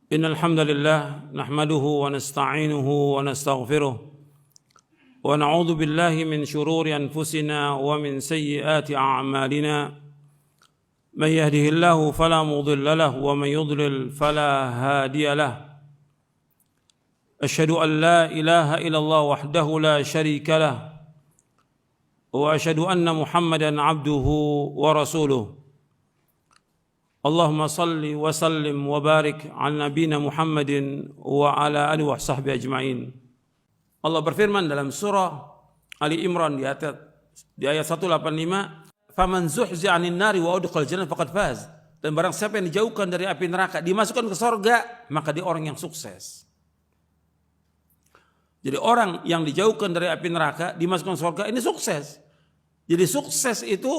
إن الحمد لله نحمده ونستعينه ونستغفره ونعوذ بالله من شرور أنفسنا ومن سيئات أعمالنا من يهده الله فلا مضل له ومن يضلل فلا هادي له أشهد أن لا إله إلا الله وحده لا شريك له وأشهد أن محمدا عبده ورسوله اللهم صل وسلم وبارك على نبينا محمد وعلى آله وصحبه أجمعين. Allah berfirman dalam surah Ali Imran di ayat 185, "Faman zuhzi'a 'anil nari wa udkhila jannah faqad faz." Dan barang siapa yang dijauhkan dari api neraka, dimasukkan ke surga, maka dia orang yang sukses. Jadi orang yang dijauhkan dari api neraka, dimasukkan ke surga, ini sukses. Jadi sukses itu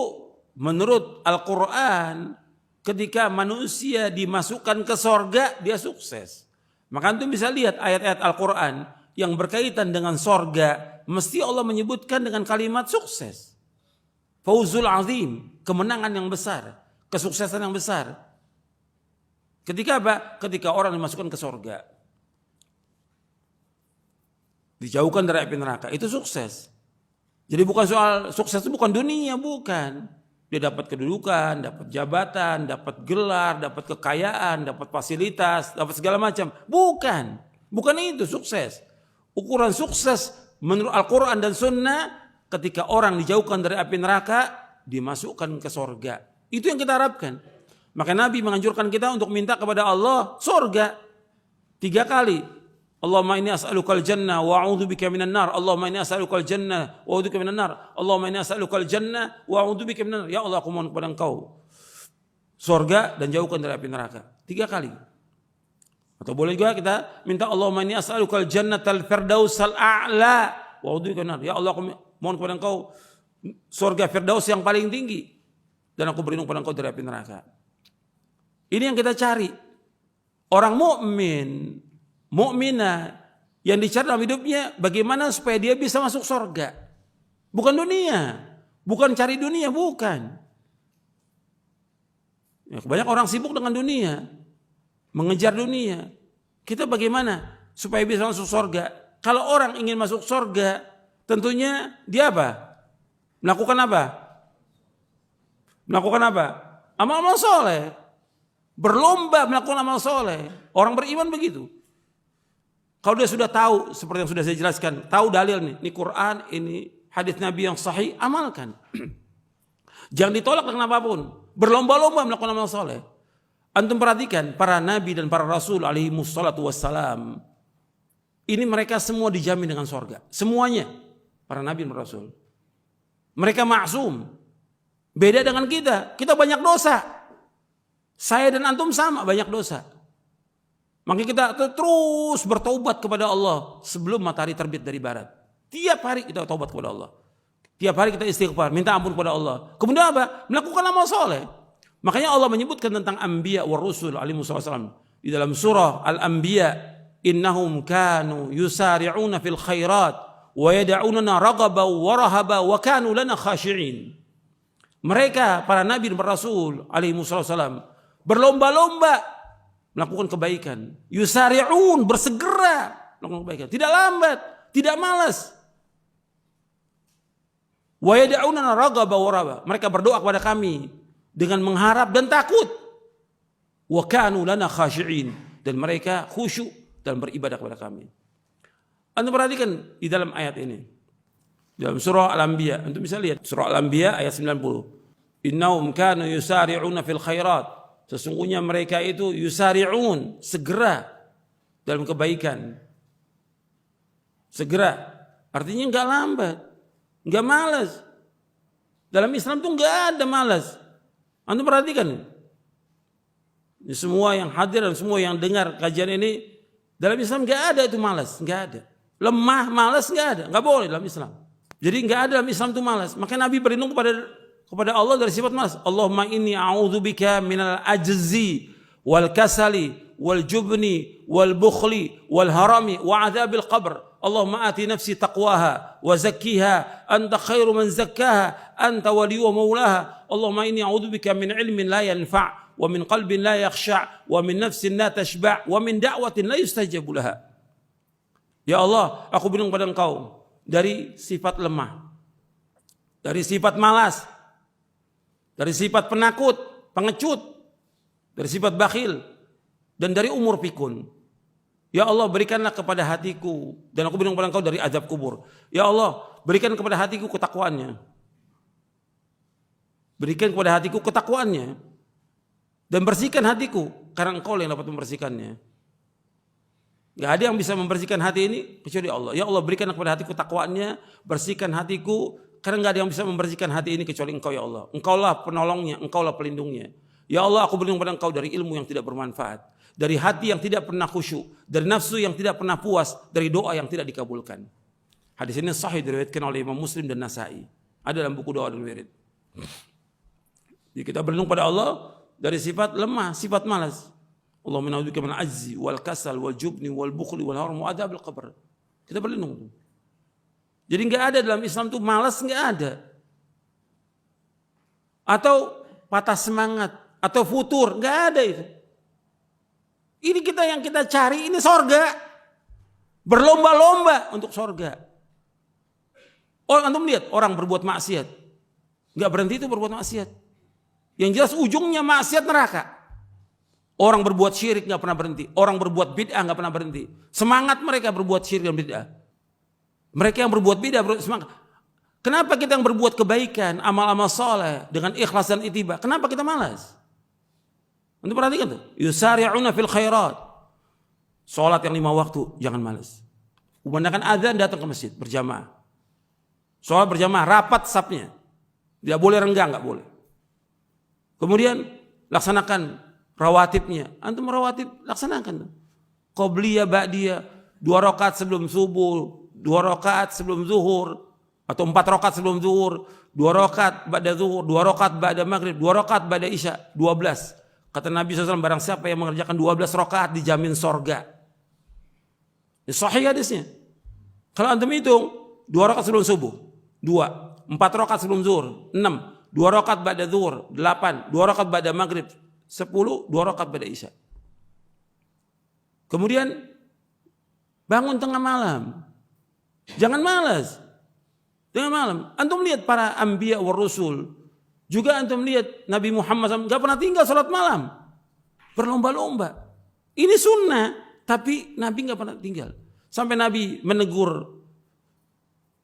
menurut Al-Quran, ketika manusia dimasukkan ke sorga, dia sukses. Maka antum bisa lihat ayat-ayat Al-Quran yang berkaitan dengan sorga, mesti Allah menyebutkan dengan kalimat sukses. Fauzul azim, kemenangan yang besar, kesuksesan yang besar. Ketika apa? Ketika orang dimasukkan ke sorga, dijauhkan dari api neraka, itu sukses. Jadi bukan soal sukses itu bukan dunia, bukan. Dia dapat kedudukan, dapat jabatan, dapat gelar, dapat kekayaan, dapat fasilitas, dapat segala macam. Bukan itu sukses. Ukuran sukses menurut Al-Quran dan Sunnah, ketika orang dijauhkan dari api neraka, dimasukkan ke sorga. Itu yang kita harapkan. Maka Nabi menganjurkan kita untuk minta kepada Allah sorga 3 kali. Allahumma inni as'alukal jannah wa a'udzubika minan nar. Allahumma inni as'alukal jannah wa a'udzubika minan nar. Allahumma inni as'alukal jannah wa a'udzubika minan nar. Ya Allah, aku mohon kepada Engkau surga dan jauhkan dari api neraka. 3 kali. Atau boleh juga kita minta Allahumma inni as'alukal jannatal firdausal a'la wa a'udzubika minan nar. Ya Allah, aku mohon kepada Engkau surga firdaus yang paling tinggi dan aku berlindung kepada Engkau dari api neraka. Ini yang kita cari. Orang mukminah yang dicari dalam hidupnya bagaimana supaya dia bisa masuk surga. Bukan dunia, bukan cari dunia, bukan. Ya, banyak orang sibuk dengan dunia, mengejar dunia. Kita bagaimana supaya bisa masuk surga? Kalau orang ingin masuk surga, tentunya dia apa? Melakukan apa? Amal-amal soleh. Berlomba melakukan amal soleh. Orang beriman begitu. Kalau dia sudah tahu, seperti yang sudah saya jelaskan, tahu dalil nih, ini Quran, ini hadis Nabi yang sahih, amalkan. Jangan ditolak dengan apapun. Berlomba-lomba melakukan amal soleh. Antum perhatikan, para nabi dan para rasul alaihi wassalatu wassalam, ini mereka semua dijamin dengan surga. Semuanya, para nabi dan rasul. Mereka maksum. Beda dengan kita banyak dosa. Saya dan antum sama, banyak dosa. Maka kita terus bertaubat kepada Allah sebelum matahari terbit dari barat. Tiap hari kita taubat kepada Allah. Tiap hari kita istighfar, minta ampun kepada Allah. Kemudian apa? Melakukan amal soleh. Makanya Allah menyebutkan tentang anbiya wa rusul alaihi wasallam di dalam surah Al-Anbiya, innahum kanu yusari'una fil khairat wa yad'unana raghaban wa rahaba wa kanu lana khashi'in. Mereka para nabi dan para rasul alaihi wasallam berlomba-lomba melakukan kebaikan. Yusari'un, bersegera melakukan kebaikan. Tidak lambat, tidak malas. Wa yad'unana raghaba wa rahaba. Mereka berdoa kepada kami dengan mengharap dan takut. Wa kanu lana khashi'in. Dan mereka khusyuk dan beribadah kepada kami. Anda perhatikan di dalam ayat ini. Dalam surah Al-Anbiya, Anda bisa lihat surah Al-Anbiya ayat 90. Innahum kanu yusari'una fil khairat. Sesungguhnya mereka itu yusari'un, segera dalam kebaikan. Segera, artinya enggak lambat, enggak malas. Dalam Islam itu enggak ada malas. Anda perhatikan. Ini semua yang hadir dan semua yang dengar kajian ini, dalam Islam enggak ada itu malas, enggak ada. Lemah, malas enggak ada, enggak boleh dalam Islam. Jadi enggak ada dalam Islam itu malas. Maka Nabi berlindung kepada Allah dari sifat malas. Allahumma inni a'udzubika minal ajzi wal kasali wal jubni wal bukhli wal harami wa adzabil qabr. Allahumma ati nafsi taqwaha wa zakkiha anta khairu man zakkaha anta waliyyu wa maulaha. Allahumma inni a'udzubika min ilmin la yanfa' wa min qalbin la yakhsha', wa min nafsin la tashba', wa min da'watin la yustajabu laha. Ya Allah, aku berlindung pada Engkau dari sifat lemah, dari sifat malas, dari sifat penakut, pengecut, dari sifat bakhil, dan dari umur pikun. Ya Allah, berikanlah kepada hatiku, dan aku berlindung pada Engkau dari azab kubur. Ya Allah, berikan kepada hatiku ketakwaannya. Berikan kepada hatiku ketakwaannya. Dan bersihkan hatiku, karena Engkau yang dapat membersihkannya. Gak ada yang bisa membersihkan hati ini kecuali Allah. Ya Allah, berikan kepada hatiku ketakwaannya, bersihkan hatiku, karena gak ada yang bisa membersihkan hati ini kecuali Engkau ya Allah. Engkaulah penolongnya, Engkaulah pelindungnya. Ya Allah, aku berlindung pada Engkau dari ilmu yang tidak bermanfaat, dari hati yang tidak pernah khusyuk, dari nafsu yang tidak pernah puas, dari doa yang tidak dikabulkan. Hadis ini sahih diriwayatkan oleh Imam Muslim dan Nasa'i. Ada dalam buku doa dan wirid. Jadi kita berlindung pada Allah dari sifat lemah, sifat malas. Allahumma na'udzubika min ajzi wal kasal wal jubni wal bukhli wal haram wa adzabil qabr. Kita berlindung. Jadi enggak ada dalam Islam itu malas, enggak ada. Atau patah semangat atau futur, enggak ada itu. Ini kita yang kita cari, ini sorga. Berlomba-lomba untuk sorga. Antum lihat orang berbuat maksiat, enggak berhenti itu berbuat maksiat. Yang jelas ujungnya maksiat neraka. Orang berbuat syirik enggak pernah berhenti. Orang berbuat bid'ah enggak pernah berhenti. Semangat mereka berbuat syirik dan bid'ah. Mereka yang berbuat bid'ah semangat. Kenapa kita yang berbuat kebaikan, amal-amal soleh dengan ikhlas dan ittiba, kenapa kita malas? Untuk perhatikan tuh, yusari'una fil khairat. Salat yang 5 waktu jangan malas. Kumandangkan azan datang ke masjid berjamaah. Salat berjamaah, rapat safnya. Tidak boleh renggang, enggak boleh. Kemudian laksanakan rawatibnya. Antum rawatib laksanakan. Qobliyah, ba'diyah, 2 rakaat sebelum subuh, 2 rakaat sebelum zuhur, atau 4 rakaat sebelum zuhur, 2 rakaat ba'da zuhur, 2 rakaat ba'da maghrib, 2 rakaat ba'da isya, 12. Kata Nabi SAW, barang siapa yang mengerjakan 12 rakaat dijamin sorga. Ini sahih hadisnya. Kalau antum hitung, 2 rakaat sebelum subuh, 2, 4 rakaat sebelum zuhur, 6, 2 rakaat ba'da zuhur, 8, 2 rakaat ba'da maghrib, 10, 2 rakaat ba'da isya. Kemudian bangun tengah malam. Jangan malas. Tengah malam. Antum lihat para anbiya wa rasul. Juga antum lihat Nabi Muhammad SAW gak pernah tinggal salat malam. Berlomba-lomba. Ini sunnah. Tapi Nabi gak pernah tinggal. Sampai Nabi menegur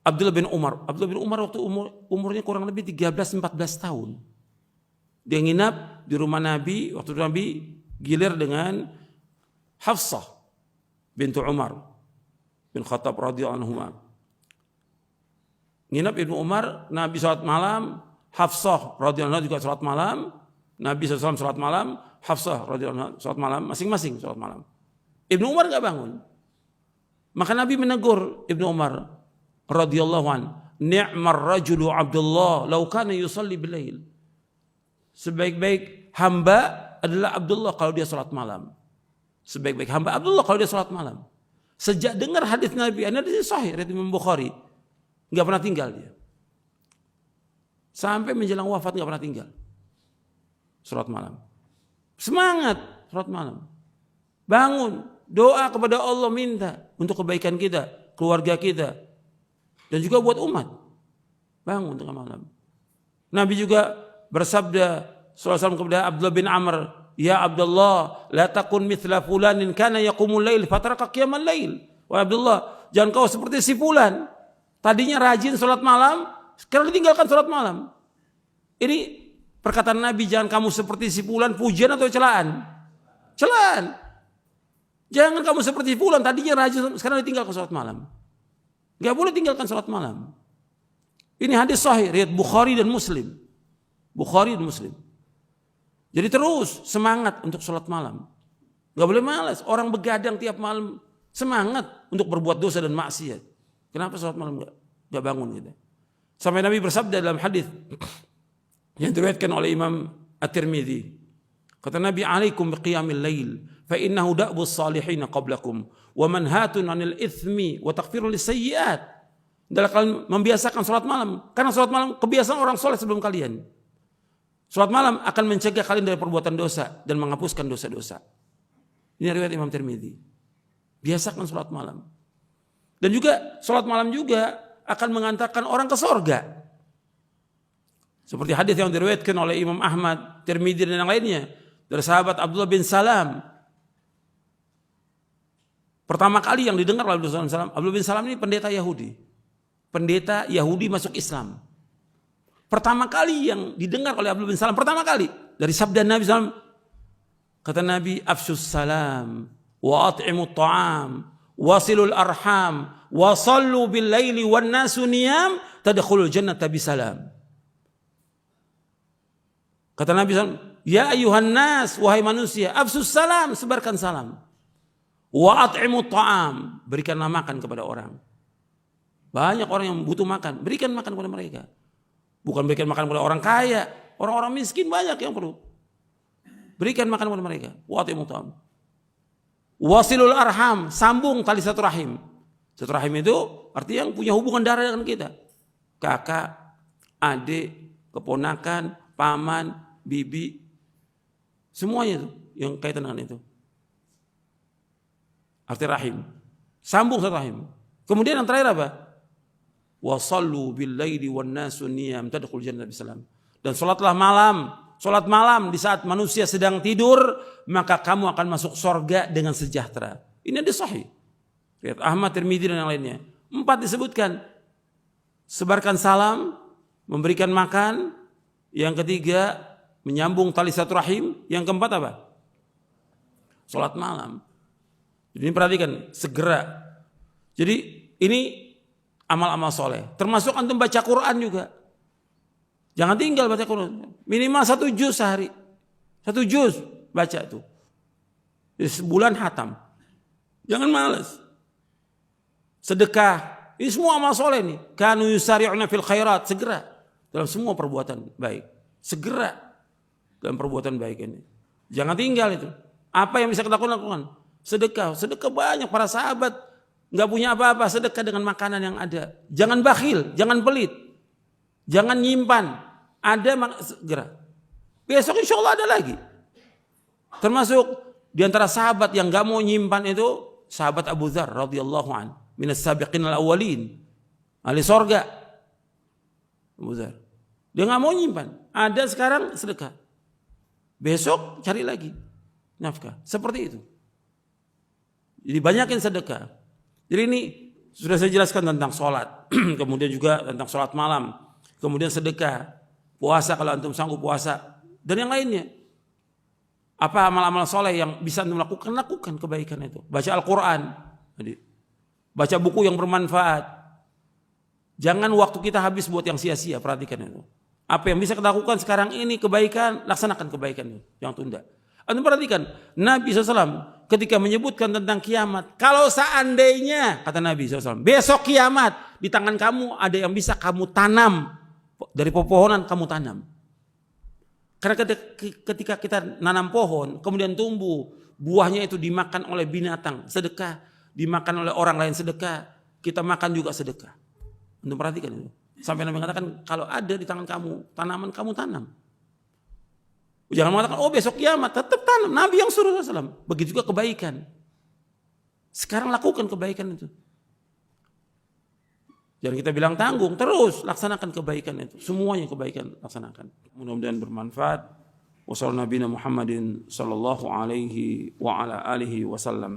Abdullah bin Umar. Abdullah bin Umar waktu umurnya kurang lebih 13-14 tahun. Dia nginap di rumah Nabi. Waktu Nabi gilir dengan Hafsah bintu Umar bin Khattab radhiyallahu anhu. Nginap Ibnu Umar, Nabi salat malam, Hafsah radhiyallahu anha juga salat malam, Nabi SAW salat malam, Hafsah radhiyallahu anha salat malam, masing-masing salat malam. Ibnu Umar enggak bangun. Maka Nabi menegur Ibnu Umar radhiyallahu anhu, "Ni'mar rajulu Abdullah law kana yusalli bilail." Sebaik-baik hamba adalah Abdullah kalau dia salat malam. Sebaik-baik hamba Abdullah kalau dia salat malam. Sejak dengar hadis Nabi, ini hadis sahih riwayat Imam Bukhari, enggak pernah tinggal dia. Sampai menjelang wafat enggak pernah tinggal. Salat malam. Semangat salat malam. Bangun, doa kepada Allah, minta untuk kebaikan kita, keluarga kita, dan juga buat umat. Bangun tengah malam. Nabi juga bersabda sallallahu alaihi wasallam kepada Abdullah bin Amr, "Ya Abdullah, la takun mithla fulanin kana yaqumul lail fataraka qiyamal lail." Wahai Abdullah, jangan kau seperti si fulan. Tadinya rajin salat malam, sekarang ditinggalkan salat malam. Ini perkataan Nabi, jangan kamu seperti si fulan, pujian atau celaan? Celaan. Jangan kamu seperti fulan, tadinya rajin, sekarang ditinggalkan salat malam. Enggak boleh tinggalkan salat malam. Ini hadis sahih riwayat Bukhari dan Muslim. Bukhari dan Muslim. Jadi terus semangat untuk sholat malam. Gak boleh malas. Orang begadang tiap malam semangat untuk berbuat dosa dan maksiat. Kenapa sholat malam gak bangun gitu? Sampai Nabi bersabda dalam hadis yang diriwayatkan oleh Imam At-Tirmidzi. Kata Nabi, "Alaikum biqiyamil lail, fa innahu da'bus salihin qablakum, wa manhatun 'anil itsmi wa taghfirun lisayyi'at." Adalah kalian membiasakan sholat malam, karena sholat malam kebiasaan orang soleh sebelum kalian. Salat malam akan mencegah kalian dari perbuatan dosa dan menghapuskan dosa-dosa. Ini riwayat Imam Tirmidzi. Biasakan salat malam. Dan juga salat malam juga akan mengantarkan orang ke sorga. Seperti hadis yang diriwayatkan oleh Imam Ahmad, Tirmidzi dan yang lainnya dari sahabat Abdullah bin Salam. Pertama kali yang didengar oleh Abdullah bin Salam ini pendeta Yahudi. Pendeta Yahudi masuk Islam. Pertama kali yang didengar oleh Abdullah bin Salam, pertama kali dari sabda Nabi SAW, kata Nabi, afshus salam, wa at'imut ta'am, wasilul arham, wa sallu bil laili wan nasu niyam, tadkhulul jannata bisalam. Kata Nabi SAW, ya ayuhan nas, wahai manusia, afshus salam, sebarkan salam. Wa at'imut ta'am, berikanlah makan kepada orang. Banyak orang yang butuh makan, berikan makan kepada mereka. Bukan berikan makan kepada orang kaya, orang-orang miskin banyak yang perlu. Berikan makan kepada mereka. Wa'atimu ta'am. Wasilul arham, sambung tali satu rahim. Satu rahim itu artinya yang punya hubungan darah dengan kita. Kakak, adik, keponakan, paman, bibi. Semuanya itu yang kaitan dengan itu. Arti rahim. Sambung satu rahim. Kemudian yang terakhir apa? Wa sallu bil laili wan nasu niyam tadkhul jannata bisalam. Dan salatlah malam, salat malam di saat manusia sedang tidur, maka kamu akan masuk surga dengan sejahtera. Ini hadis sahih. Riwayat Ahmad, Tirmidzi dan yang lainnya. 4 disebutkan. Sebarkan salam, memberikan makan, yang ketiga menyambung tali satu rahim, yang keempat apa? Salat malam. Jadi ini perhatikan, segera. Jadi ini amal-amal soleh. Termasuk antum baca Quran juga. Jangan tinggal baca Quran. Minimal 1 juz sehari. 1 juz baca itu. Jadi sebulan hatam. Jangan malas. Sedekah. Ini semua amal soleh nih. Kanu yusari'una fil khairat. Segera. Dalam semua perbuatan baik. Segera. Dalam perbuatan baik ini. Jangan tinggal itu. Apa yang bisa kita lakukan? Sedekah. Sedekah banyak. Para sahabat nggak punya apa-apa, sedekah dengan makanan yang ada. Jangan bakhil, jangan pelit, jangan nyimpan. Ada segera. Besok insya Allah ada lagi. Termasuk di antara sahabat yang nggak mau nyimpan itu sahabat Abu Dzar radhiyallahu an, minas sabiqin al-awwalin, ahli sorga. Abu Dzar, dia nggak mau nyimpan. Ada sekarang sedekah. Besok cari lagi nafkah. Seperti itu. Jadi banyakin sedekah. Jadi ini sudah saya jelaskan tentang sholat, kemudian juga tentang sholat malam, kemudian sedekah, puasa kalau antum sanggup puasa, dan yang lainnya. Apa amal-amal soleh yang bisa antum lakukan? Lakukan kebaikan itu. Baca Al-Quran, baca buku yang bermanfaat. Jangan waktu kita habis buat yang sia-sia, perhatikan itu. Apa yang bisa kita lakukan sekarang ini kebaikan, laksanakan kebaikan itu, jangan tunda. Antum perhatikan, Nabi SAW ketika menyebutkan tentang kiamat, kalau seandainya, kata Nabi SAW, besok kiamat, di tangan kamu ada yang bisa kamu tanam, dari pepohonan kamu tanam. Karena ketika kita nanam pohon, kemudian tumbuh, buahnya itu dimakan oleh binatang, sedekah, dimakan oleh orang lain sedekah, kita makan juga sedekah. Untuk perhatikan itu. Sampai Nabi mengatakan, kalau ada di tangan kamu, tanaman kamu tanam. Jangan mengatakan, oh besok kiamat, tetap tanam. Nabi yang suruh SAW. Begitu juga kebaikan. Sekarang lakukan kebaikan itu. Jangan kita bilang tanggung, terus laksanakan kebaikan itu. Semuanya kebaikan laksanakan. Mudah-mudahan bermanfaat. Wassalamualaikum warahmatullahi wabarakatuh.